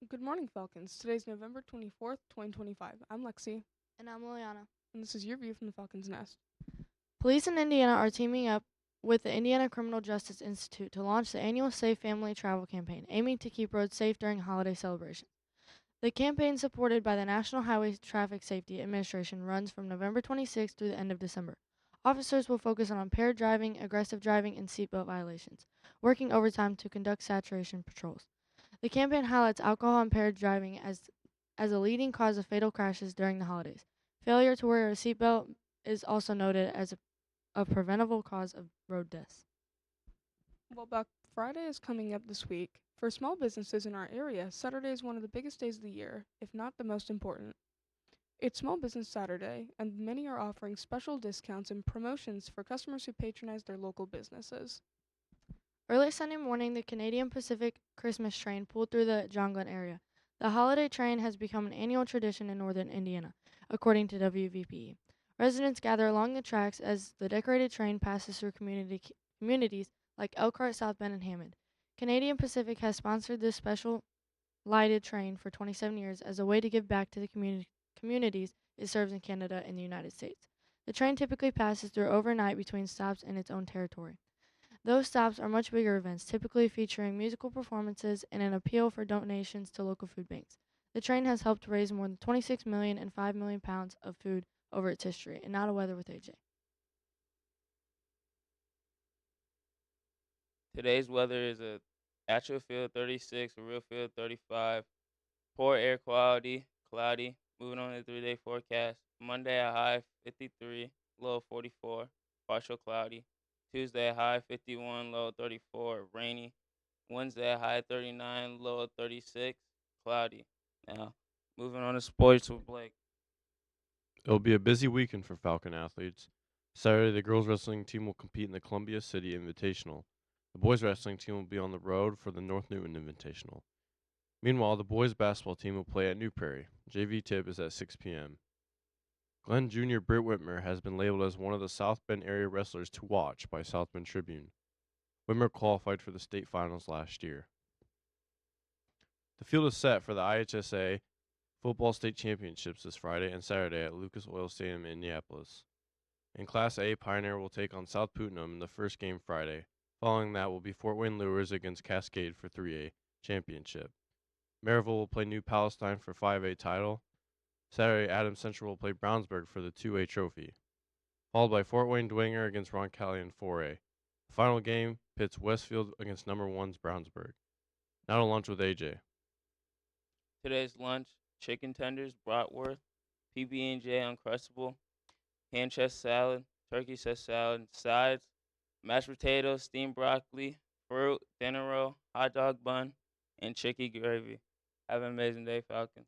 Good morning, Falcons. Today's November 24th, 2025. I'm Lexi, And I'm Liliana. and this is your view from the Falcons' Nest. Police in Indiana are teaming up with the Indiana Criminal Justice Institute to launch the annual Safe Family Travel campaign, aiming to keep roads safe during holiday celebrations. The campaign, supported by the National Highway Traffic Safety Administration, runs from November 26th through the end of December. Officers will focus on impaired driving, aggressive driving, and seatbelt violations, working overtime to conduct saturation patrols. The campaign highlights alcohol impaired driving as a leading cause of fatal crashes during the holidays. Failure to wear a seatbelt is also noted as a preventable cause of road deaths. Well, Black Friday is coming up this week. For small businesses in our area, Saturday is one of the biggest days of the year, if not the most important. It's Small Business Saturday, and many are offering special discounts and promotions for customers who patronize their local businesses. Early Sunday morning, the Canadian Pacific Christmas train pulled through the John Glenn area. The holiday train has become an annual tradition in northern Indiana, according to WVPE. Residents gather along the tracks as the decorated train passes through communities like Elkhart, South Bend, and Hammond. Canadian Pacific has sponsored this special lighted train for 27 years as a way to give back to the communities it serves in Canada and the United States. The train typically passes through overnight between stops in its own territory. Those stops are much bigger events, typically featuring musical performances and an appeal for donations to local food banks. The train has helped raise more than 26 million and 5 million pounds of food over its history. And now to weather with AJ. Today's weather is a actual feel 36, a real feel 35. Poor air quality, cloudy. Moving on to the 3-day forecast. Monday a high 53, low 44, partial cloudy. Tuesday a high 51, low 34, rainy. Wednesday a high 39, low 36, cloudy. Now, moving on to sports with Blake. It'll be a busy weekend for Falcon athletes. Saturday, the girls wrestling team will compete in the Columbia City Invitational. The boys wrestling team will be on the road for the North Newton Invitational. Meanwhile, the boys basketball team will play at New Prairie. JV tip is at 6 p.m. Glenn Jr. Britt Whitmer has been labeled as one of the South Bend area wrestlers to watch by South Bend Tribune. Whitmer qualified for the state finals last year. The field is set for the IHSA football state championships this Friday and Saturday at Lucas Oil Stadium in Indianapolis. In Class A, Pioneer will take on South Putnam in the first game Friday. Following that will be Fort Wayne Lures against Cascade for 3A championship. Maryville will play New Palestine for 5A title. Saturday, Adams Central will play Brownsburg for the 2A trophy. Followed by Fort Wayne Dwenger against Roncalli in 4A. The final game pits Westfield against number 1's Brownsburg. Now to lunch with AJ. Today's lunch: chicken tenders, bratwurst, PB&J Uncrustable, hand chest salad, turkey chest salad, sides, mashed potatoes, steamed broccoli, fruit, dinner roll, hot dog bun, and chicken gravy. Have an amazing day, Falcons.